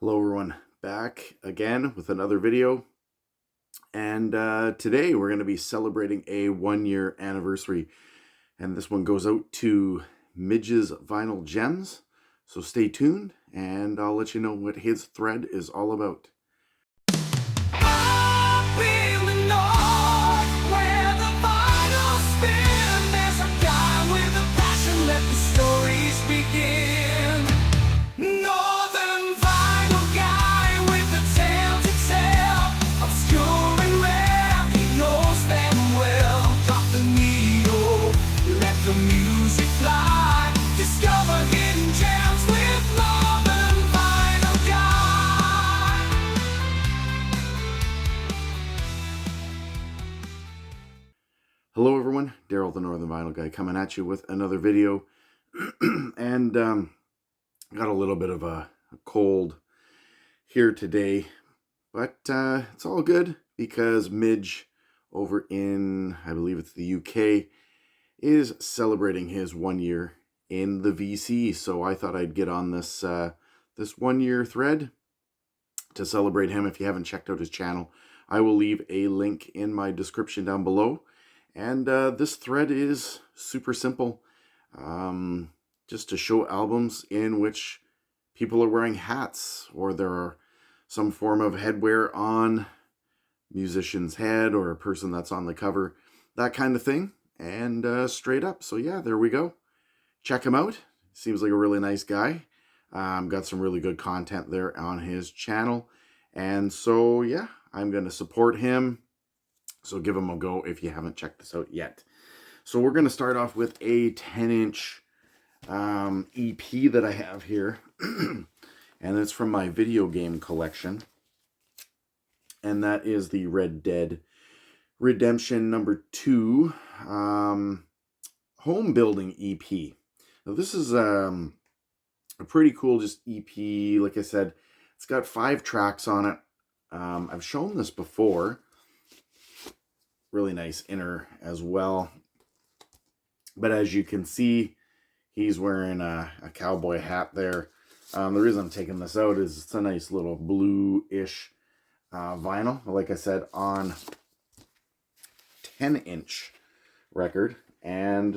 Hello everyone, back again with another video, and today we're going to be celebrating a 1-year anniversary, and this one goes out to Midge's Vinyl Gems, so stay tuned and I'll let you know what his thread is all about. Hello everyone, Daryl the Northern Vinyl Guy coming at you with another video. And got a little bit of a cold here today, but it's all good because Midge over in, I believe it's the UK, is celebrating his 1 year in the VC. So I thought I'd get on this 1 year thread to celebrate him. If you haven't checked out his channel, I will leave a link in my description down below. And this thread is super simple, just to show albums in which people are wearing hats, or there are some form of headwear on musician's head or a person that's on the cover, that kind of thing, and straight up. So yeah, there we go. Check him out. Seems like a really nice guy. Got some really good content there on his channel. And so yeah, I'm going to support him. So give him a go if you haven't checked this out yet. So we're going to start off with a 10-inch EP that I have here. And it's from my video game collection. And that is the Red Dead Redemption #2 home building EP. Now this is a pretty cool just EP. Like I said, it's got 5 tracks on it. I've shown this before. Really nice inner as well, but as you can see, he's wearing a cowboy hat there. The reason I'm taking this out is it's a nice little blue-ish vinyl, like I said, on 10-inch record, and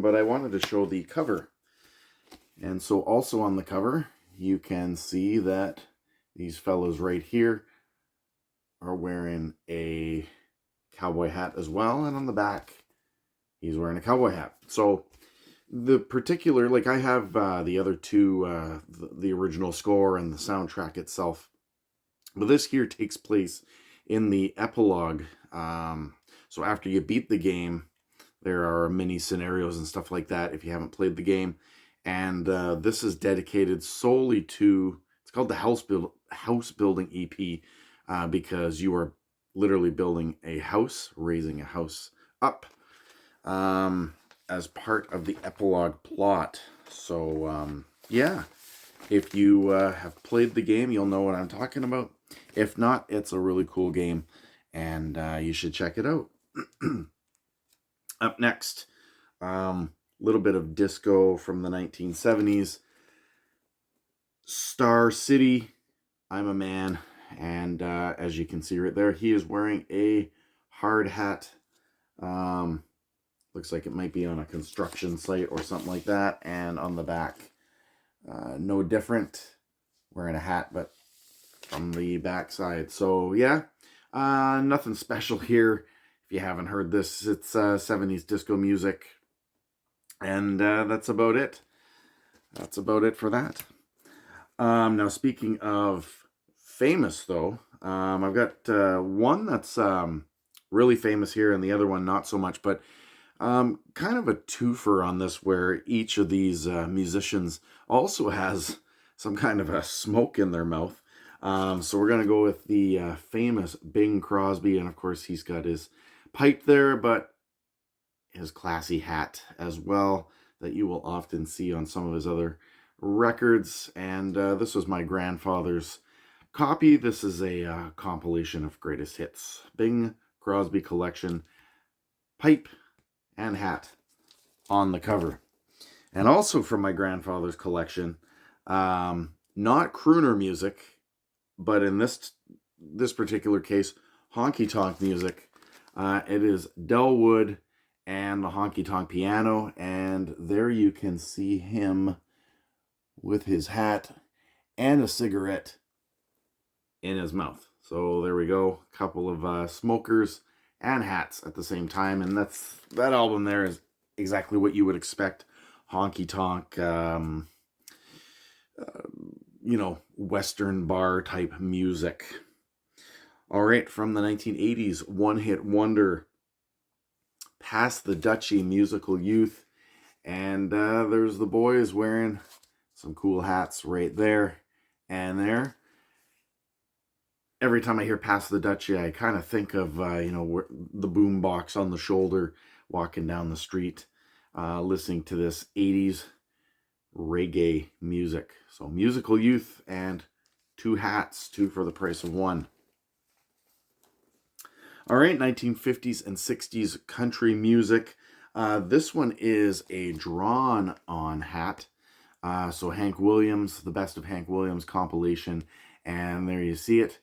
but I wanted to show the cover. And so also on the cover you can see that these fellows right here are wearing a cowboy hat as well, and on the back he's wearing a cowboy hat. So the particular, like I have the other two, the original score and the soundtrack itself, but this here takes place in the epilogue. So after you beat the game, there are mini scenarios and stuff like that if you haven't played the game, and this is dedicated solely to, it's called the house building EP, because you are literally building a house, raising a house up, as part of the epilogue plot. So yeah, if you have played the game, you'll know what I'm talking about. If not, it's a really cool game, and you should check it out. Up next, little bit of disco from the 1970s. Star City, I'm a Man. And as you can see right there, he is wearing a hard hat. Looks like it might be on a construction site or something like that. And on the back, no different, wearing a hat, but from the back side. So yeah, nothing special here. If you haven't heard this, it's 70s disco music. And that's about it. That's about it for that. Now, speaking of famous, though, I've got one that's really famous here and the other one not so much, but kind of a twofer on this, where each of these musicians also has some kind of a smoke in their mouth. So we're going to go with the famous Bing Crosby, and of course he's got his pipe there, but his classy hat as well that you will often see on some of his other records. And this was my grandfather's copy. This is a compilation of greatest hits, Bing Crosby collection, pipe and hat on the cover. And also from my grandfather's collection, not crooner music, but in this particular case, honky tonk music. It is Del Wood and the honky tonk piano, and there you can see him with his hat and a cigarette in his mouth. So there we go, a couple of smokers and hats at the same time, and that album there is exactly what you would expect. Honky tonk, Western bar type music. All right, from the 1980s, one-hit wonder, Pass the Dutchie, Musical Youth. And there's the boys wearing some cool hats right there and there. Every time I hear Pass the Dutchie, I kind of think of, the boom box on the shoulder, walking down the street, listening to this 80s reggae music. So Musical Youth and two hats, two for the price of one. All right, 1950s and 60s country music. This one is a drawn-on hat. So Hank Williams, the Best of Hank Williams compilation. And there you see it.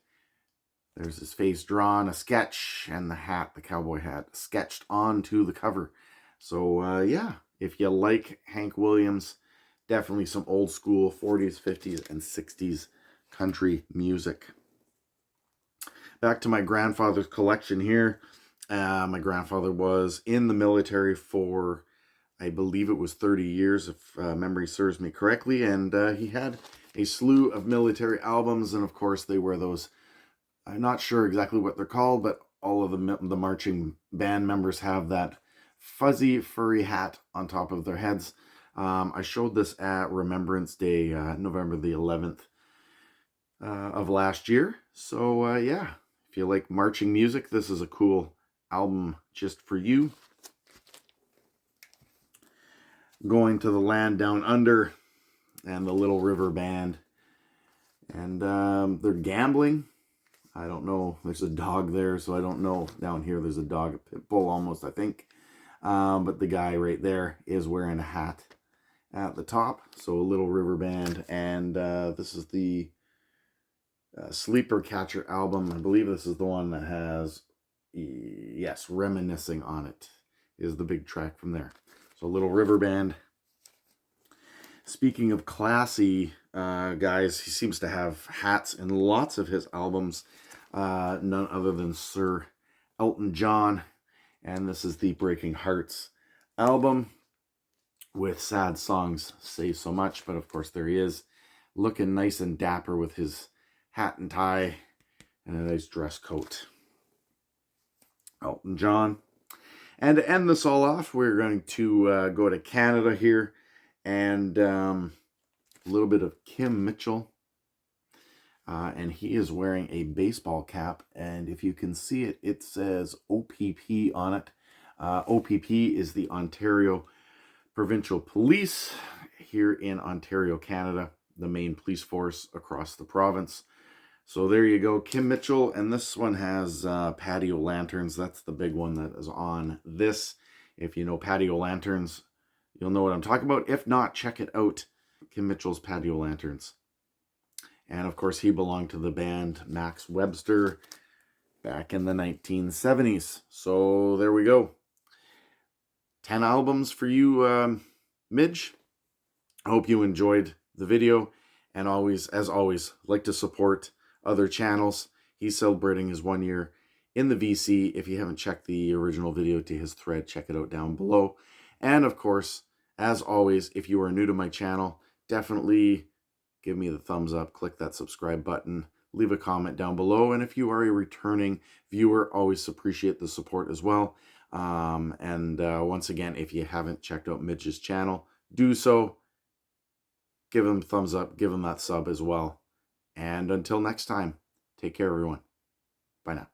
There's his face drawn, a sketch, and the hat, the cowboy hat, sketched onto the cover. So, yeah, if you like Hank Williams, definitely some old school 40s, 50s, and 60s country music. Back to my grandfather's collection here. My grandfather was in the military for, I believe it was 30 years, if memory serves me correctly. And he had a slew of military albums. And of course, they were those, I'm not sure exactly what they're called, but all of the marching band members have that fuzzy, furry hat on top of their heads. I showed this at Remembrance Day, November the 11th of last year. So, yeah, if you like marching music, this is a cool album just for you. Going to the Land Down Under and the Little River Band. And they're gambling. I don't know. There's a dog there, so I don't know. Down here, there's a dog, a pit bull almost, I think. But the guy right there is wearing a hat at the top. So a Little River Band. And this is the Sleeper Catcher album. I believe this is the one that has, yes, Reminiscing on it is the big track from there. So Little River Band. Speaking of classy guys, he seems to have hats in lots of his albums. None other than Sir Elton John. And this is the Breaking Hearts album with Sad Songs Say So Much. But of course there he is, looking nice and dapper with his hat and tie and a nice dress coat. Elton John. And to end this all off, we're going to go to Canada here. And a little bit of Kim Mitchell. And he is wearing a baseball cap. And if you can see it, it says OPP on it. OPP is the Ontario Provincial Police here in Ontario, Canada. The main police force across the province. So there you go, Kim Mitchell. And this one has patio lanterns. That's the big one that is on this. If you know patio lanterns, you'll know what I'm talking about. If not, check it out. Kim Mitchell's Patio Lanterns. And of course, he belonged to the band Max Webster back in the 1970s. So there we go. 10 albums for you, Midge. I hope you enjoyed the video. And always, as always, like to support other channels. He's celebrating his 1 year in the VC. If you haven't checked the original video to his thread, check it out down below. And of course, as always, if you are new to my channel, definitely give me the thumbs up, click that subscribe button, leave a comment down below. And if you are a returning viewer, always appreciate the support as well. Once again, if you haven't checked out Midge's channel, do so. Give him a thumbs up, give him that sub as well. And until next time, take care, everyone. Bye now.